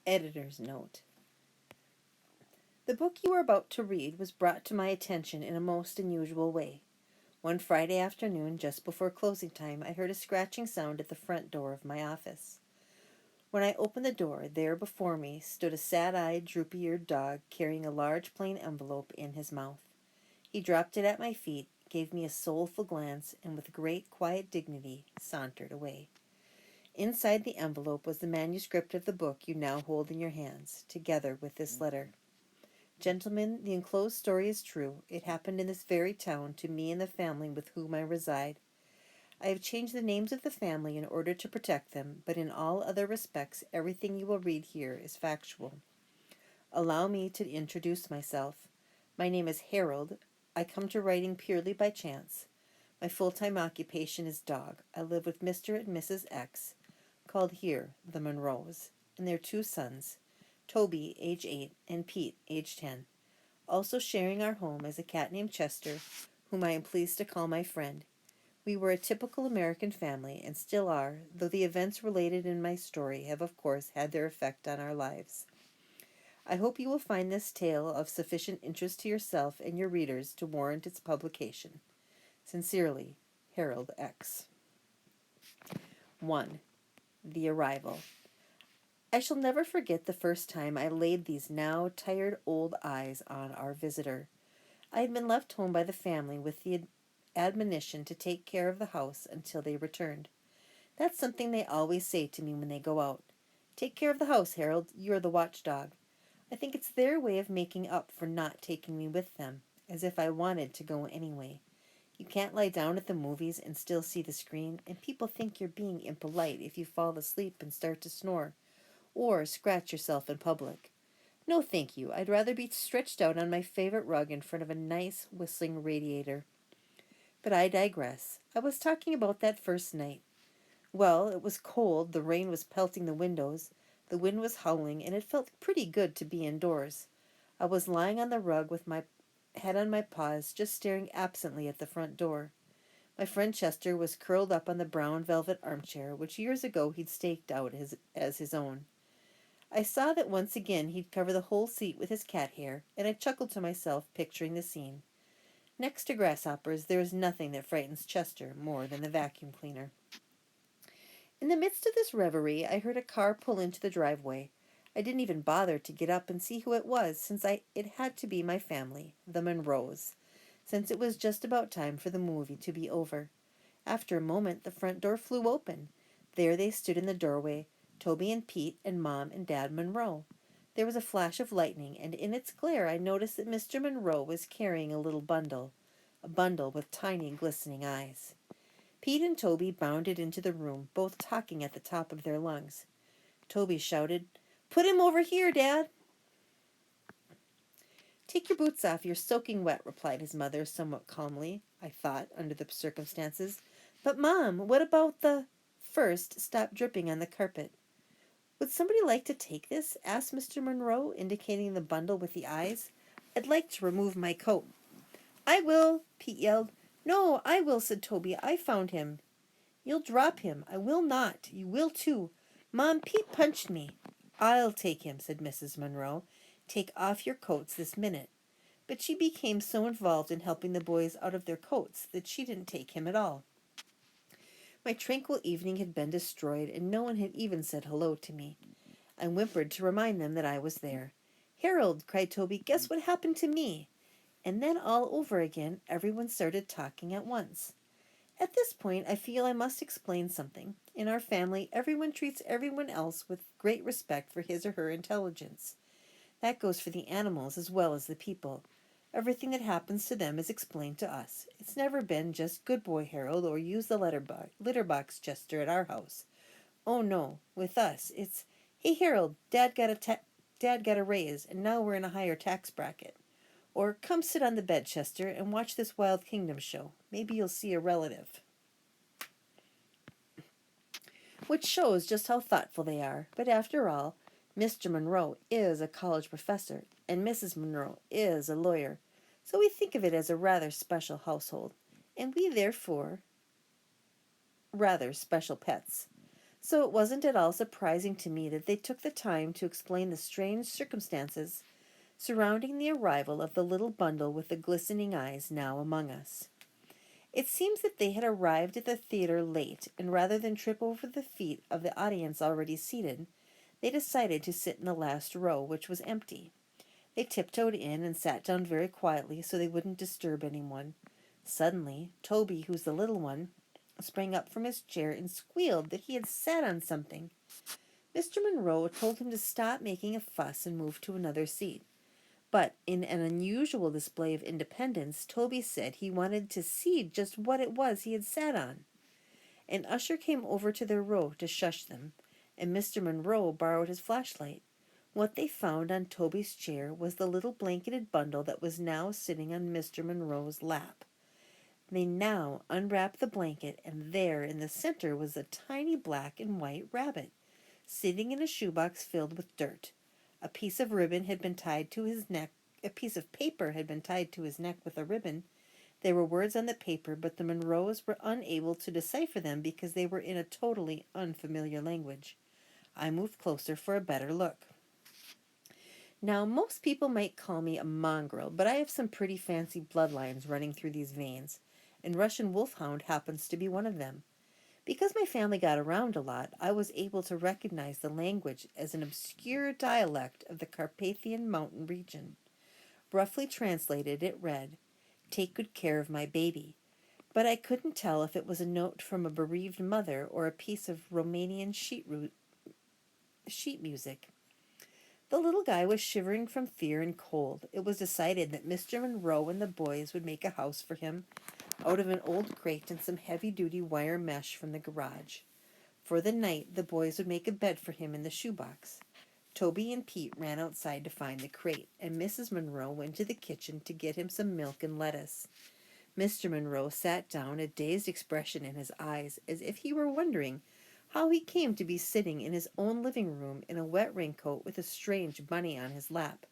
Editor's note. The book you are about to read was brought to my attention in a most unusual way. One Friday afternoon, just before closing time, I heard a scratching sound at the front door of my office. When I opened the door, there before me stood a sad-eyed, droopy-eared dog carrying a large plain envelope in his mouth. He dropped it at my feet, gave me a soulful glance, and with great quiet dignity sauntered away. Inside the envelope was the manuscript of the book you now hold in your hands, together with this letter. Gentlemen, the enclosed story is true. It happened in this very town to me and the family with whom I reside. I have changed the names of the family in order to protect them, but in all other respects everything you will read here is factual. Allow me to introduce myself. My name is Harold. I come to writing purely by chance. My full-time occupation is dog. I live with Mr. and Mrs. X, called here the Monroes, and their two sons, Toby, age 8, and Pete, age 10. Also sharing our home is a cat named Chester, whom I am pleased to call my friend. We were a typical American family, and still are, though the events related in my story have of course had their effect on our lives. I hope you will find this tale of sufficient interest to yourself and your readers to warrant its publication. Sincerely, Harold X. 1. The Arrival. I shall never forget the first time I laid these now tired old eyes on our visitor. I had been left home by the family with the admonition to take care of the house until they returned. That's something they always say to me when they go out. Take care of the house, Harold. You're the watchdog. I think it's their way of making up for not taking me with them, as if I wanted to go anyway. You can't lie down at the movies and still see the screen, and people think you're being impolite if you fall asleep and start to snore, or scratch yourself in public. No, thank you. I'd rather be stretched out on my favorite rug in front of a nice whistling radiator. But I digress. I was talking about that first night. Well, it was cold, the rain was pelting the windows, the wind was howling, and it felt pretty good to be indoors. I was lying on the rug with my head on my paws, just staring absently at the front door. My friend Chester was curled up on the brown velvet armchair, which years ago he'd staked out as his own. I saw that once again he'd cover the whole seat with his cat hair, and I chuckled to myself, picturing the scene. Next to grasshoppers, there is nothing that frightens Chester more than the vacuum cleaner. In the midst of this reverie, I heard a car pull into the driveway. I didn't even bother to get up and see who it was, since it had to be my family, the Monroes, since it was just about time for the movie to be over. After a moment, the front door flew open. There they stood in the doorway, Toby and Pete and Mom and Dad Monroe. There was a flash of lightning, and in its glare I noticed that Mr. Monroe was carrying a little bundle, a bundle with tiny glistening eyes. Pete and Toby bounded into the room, both talking at the top of their lungs. Toby shouted, "Put him over here, Dad!" "Take your boots off, you're soaking wet," replied his mother somewhat calmly, I thought, under the circumstances. "But, Mom, what about the—" "First, stop dripping on the carpet." "Would somebody like to take this?" asked Mr. Monroe, indicating the bundle with the eyes. "I'd like to remove my coat." "I will," Pete yelled. "No, I will," said Toby. "I found him." "You'll drop him." "I will not." "You will too." "Mom, Pete punched me." "I'll take him," said Mrs. Monroe. "Take off your coats this minute." But she became so involved in helping the boys out of their coats that she didn't take him at all. My tranquil evening had been destroyed, and no one had even said hello to me. I whimpered to remind them that I was there. "Harold," cried Toby, "guess what happened to me?" And then all over again, everyone started talking at once. At this point, I feel I must explain something. In our family, everyone treats everyone else with great respect for his or her intelligence. That goes for the animals as well as the people. Everything that happens to them is explained to us. It's never been just "Good boy, Harold," or "Use the litter box, Chester," at our house. Oh no, with us, it's "Hey, Harold, Dad got a raise, and now we're in a higher tax bracket." Or "Come sit on the bed, Chester, and watch this Wild Kingdom show. Maybe you'll see a relative." Which shows just how thoughtful they are. But after all, Mr. Monroe is a college professor, and Mrs. Monroe is a lawyer, so we think of it as a rather special household, and we therefore rather special pets. So it wasn't at all surprising to me that they took the time to explain the strange circumstances surrounding the arrival of the little bundle with the glistening eyes now among us. It seems that they had arrived at the theater late, and rather than trip over the feet of the audience already seated, they decided to sit in the last row, which was empty. They tiptoed in and sat down very quietly so they wouldn't disturb anyone. Suddenly, Toby, who's the little one, sprang up from his chair and squealed that he had sat on something. Mr. Monroe told him to stop making a fuss and move to another seat. But in an unusual display of independence, Toby said he wanted to see just what it was he had sat on. An usher came over to their row to shush them, and Mr. Monroe borrowed his flashlight. What they found on Toby's chair was the little blanketed bundle that was now sitting on Mr. Monroe's lap. They now unwrapped the blanket, and there in the center was a tiny black and white rabbit, sitting in a shoebox filled with dirt. A piece of ribbon had been tied to his neck. A piece of paper had been tied to his neck with a ribbon. There were words on the paper, but the Monroes were unable to decipher them because they were in a totally unfamiliar language. I moved closer for a better look. Now, most people might call me a mongrel, but I have some pretty fancy bloodlines running through these veins, and Russian wolfhound happens to be one of them. Because my family got around a lot, I was able to recognize the language as an obscure dialect of the Carpathian mountain region. Roughly translated, it read, "Take good care of my baby." But I couldn't tell if it was a note from a bereaved mother or a piece of Romanian sheet music. The little guy was shivering from fear and cold. It was decided that Mr. Monroe and the boys would make a house for him out of an old crate and some heavy-duty wire mesh from the garage. For the night, the boys would make a bed for him in the shoebox. Toby and Pete ran outside to find the crate, and Mrs. Monroe went to the kitchen to get him some milk and lettuce. Mr. Monroe sat down, a dazed expression in his eyes, as if he were wondering how he came to be sitting in his own living room in a wet raincoat with a strange bunny on his lap.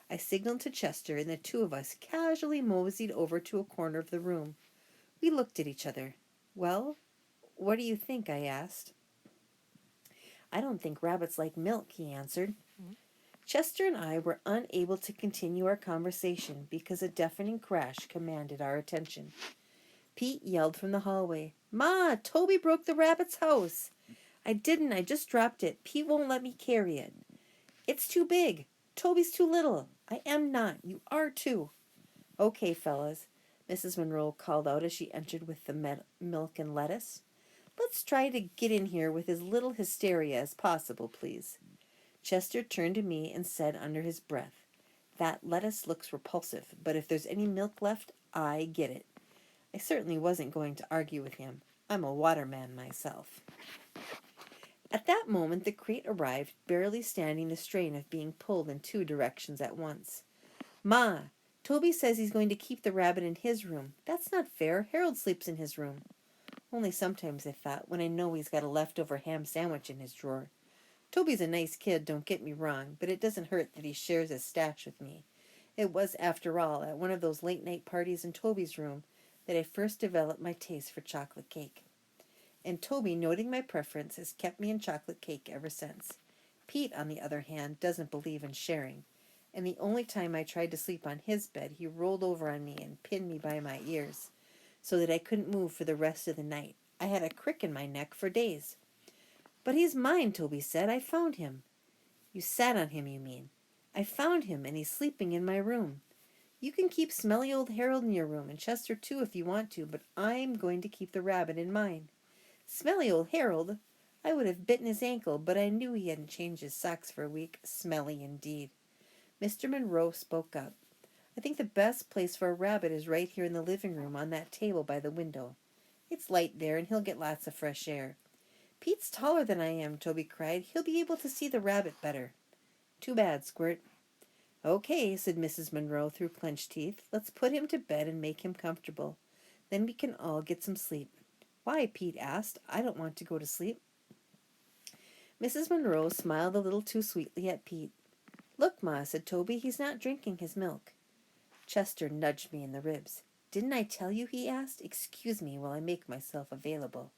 I signaled to Chester, and the two of us casually moseyed over to a corner of the room. We looked at each other. "Well, what do you think?" I asked. "I don't think rabbits like milk," he answered. Chester and I were unable to continue our conversation because a deafening crash commanded our attention. Pete yelled from the hallway, "Ma, Toby broke the rabbit's house." "I didn't, I just dropped it. Pete won't let me carry it." "It's too big. Toby's too little." "I am not. You are too." "Okay, fellas," Mrs. Monroe called out as she entered with the milk and lettuce. "Let's try to get in here with as little hysteria as possible, please." Chester turned to me and said under his breath, "That lettuce looks repulsive, but if there's any milk left, I get it." I certainly wasn't going to argue with him. I'm a waterman myself. At that moment the crate arrived, barely standing the strain of being pulled in two directions at once. "Ma, Toby says he's going to keep the rabbit in his room. That's not fair. Harold sleeps in his room." Only sometimes, I thought, when I know he's got a leftover ham sandwich in his drawer. Toby's a nice kid, don't get me wrong, but it doesn't hurt that he shares his stash with me. It was, after all, at one of those late-night parties in Toby's room that I first developed my taste for chocolate cake. And Toby, noting my preference, has kept me in chocolate cake ever since. Pete, on the other hand, doesn't believe in sharing, and the only time I tried to sleep on his bed, he rolled over on me and pinned me by my ears, so that I couldn't move for the rest of the night. I had a crick in my neck for days. "But he's mine," Toby said. "I found him." "You sat on him, you mean." "I found him, and he's sleeping in my room." "You can keep smelly old Harold in your room, and Chester too if you want to, but I'm going to keep the rabbit in mine." Smelly old Harold! I would have bitten his ankle, but I knew he hadn't changed his socks for a week. Smelly indeed. Mr. Monroe spoke up. "I think the best place for a rabbit is right here in the living room on that table by the window. It's light there, and he'll get lots of fresh air." "Pete's taller than I am," Toby cried. "He'll be able to see the rabbit better." "Too bad, Squirt." "Okay," said Mrs. Monroe through clenched teeth. "Let's put him to bed and make him comfortable. Then we can all get some sleep." "Why?" Pete asked. "I don't want to go to sleep." Mrs. Monroe smiled a little too sweetly at Pete. "Look, Ma," said Toby, "he's not drinking his milk." Chester nudged me in the ribs. "Didn't I tell you?" he asked. "Excuse me while I make myself available."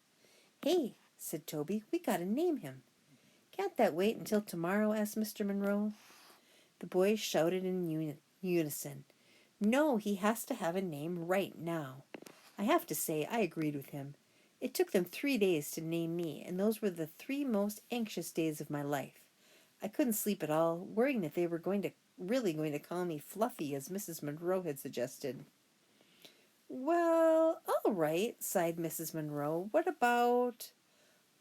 "Hey," said Toby. "We gotta name him." "Can't that wait until tomorrow?" asked Mr. Monroe. The boys shouted in unison. "No, he has to have a name right now." I have to say I agreed with him. It took them 3 days to name me, and those were the 3 most anxious days of my life. I couldn't sleep at all, worrying that they were really going to call me Fluffy, as Mrs. Monroe had suggested. "Well, all right," sighed Mrs. Monroe. "What about,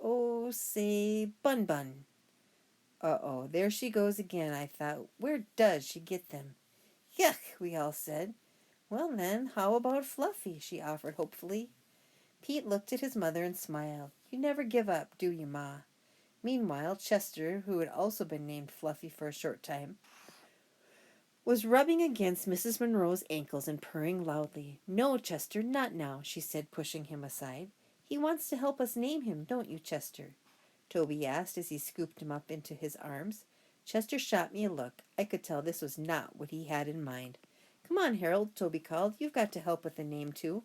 oh, say, Bun Bun?" Uh-oh, there she goes again, I thought. Where does she get them? "Yuck," we all said. "Well then, how about Fluffy?" she offered hopefully. Pete looked at his mother and smiled. "You never give up, do you, Ma?" Meanwhile, Chester, who had also been named Fluffy for a short time, was rubbing against Mrs. Monroe's ankles and purring loudly. "No, Chester, not now," she said, pushing him aside. "He wants to help us name him, don't you, Chester?" Toby asked as he scooped him up into his arms. Chester shot me a look. I could tell this was not what he had in mind. "Come on, Harold," Toby called. "You've got to help with the name, too."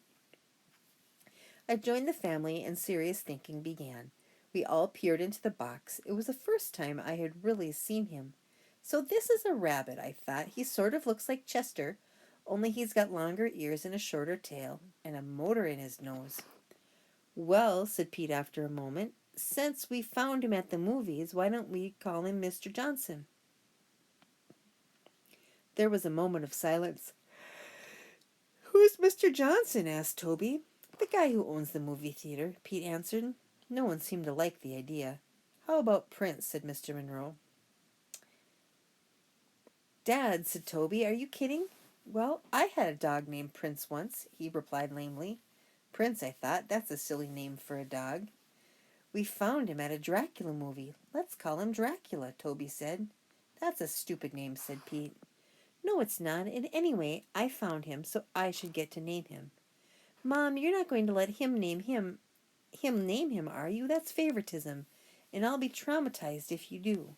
I joined the family, and serious thinking began. We all peered into the box. It was the first time I had really seen him. "So this is a rabbit," I thought. "He sort of looks like Chester, only he's got longer ears and a shorter tail, and a motor in his nose." "Well," said Pete after a moment, "since we found him at the movies, why don't we call him Mr. Johnson?" There was a moment of silence. "Who's Mr. Johnson?" asked Toby. "The guy who owns the movie theater," Pete answered. No one seemed to like the idea. "How about Prince?" said Mr. Monroe. "Dad," said Toby, "are you kidding?" "Well, I had a dog named Prince once," he replied lamely. "Prince," I thought, "that's a silly name for a dog." "We found him at a Dracula movie. Let's call him Dracula," Toby said. "That's a stupid name," said Pete. "No, it's not. And anyway, I found him, so I should get to name him." "Mom, you're not going to let him name him, are you? That's favoritism, and I'll be traumatized if you do."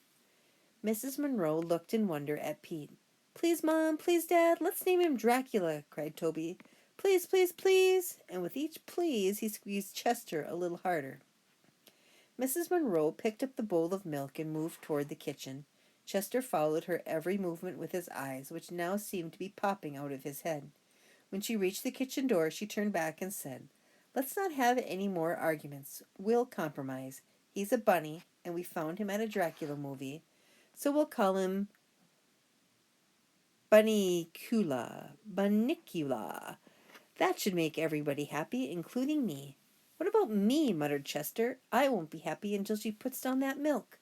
Mrs. Monroe looked in wonder at Pete. "Please, Mom, please, Dad, let's name him Dracula," cried Toby. "Please, please, please." And with each please, he squeezed Chester a little harder. Mrs. Monroe picked up the bowl of milk and moved toward the kitchen. Chester followed her every movement with his eyes, which now seemed to be popping out of his head. When she reached the kitchen door, she turned back and said, "Let's not have any more arguments. We'll compromise. He's a bunny, and we found him at a Dracula movie, so we'll call him Bunnicula. That should make everybody happy, including me." "What about me?" muttered Chester. "I won't be happy until she puts down that milk."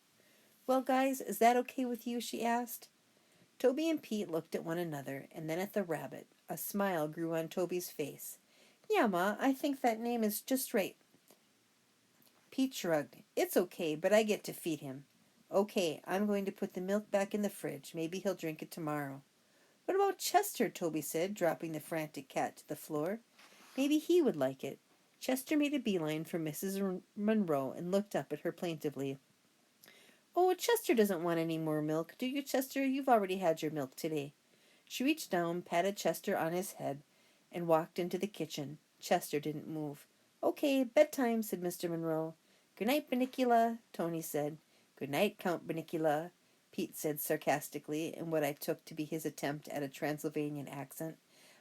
"Well, guys, is that okay with you?" she asked. Toby and Pete looked at one another, and then at the rabbit. A smile grew on Toby's face. "Yeah, Ma, I think that name is just right." Pete shrugged. "It's okay, but I get to feed him." "Okay, I'm going to put the milk back in the fridge. Maybe he'll drink it tomorrow." "What about Chester?" Toby said, dropping the frantic cat to the floor. "Maybe he would like it." Chester made a beeline for Mrs. Monroe and looked up at her plaintively. "Oh, Chester doesn't want any more milk, do you, Chester? You've already had your milk today." She reached down, patted Chester on his head, and walked into the kitchen. Chester didn't move. "Okay, bedtime," said Mr. Monroe. "Good night, Bunnicula," Tony said. "Good night, Count Bunnicula," Pete said sarcastically, in what I took to be his attempt at a Transylvanian accent.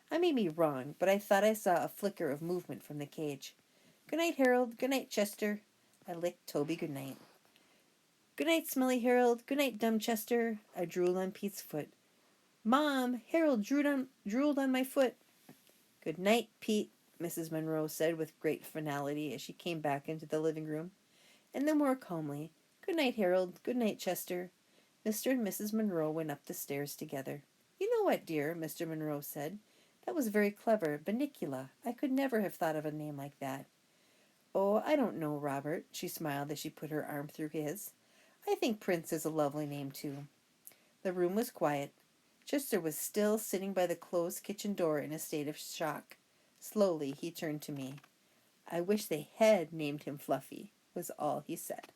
I may be wrong, but I thought I saw a flicker of movement from the cage. "Good night, Harold. Good night, Chester." I licked Toby good night. "Good night, Smelly Harold. Good night, Dumb Chester." I drooled on Pete's foot. "Mom, Harold drooled on my foot." "Good night, Pete," Mrs. Monroe said with great finality as she came back into the living room. And then more calmly, "Good night, Harold. Good night, Chester." Mr. and Mrs. Monroe went up the stairs together. "You know what, dear?" Mr. Monroe said. "That was very clever. Bunnicula. I could never have thought of a name like that." "Oh, I don't know, Robert." She smiled as she put her arm through his. "I think Prince is a lovely name, too." The room was quiet. Chester was still sitting by the closed kitchen door in a state of shock. Slowly he turned to me. "I wish they had named him Fluffy," was all he said.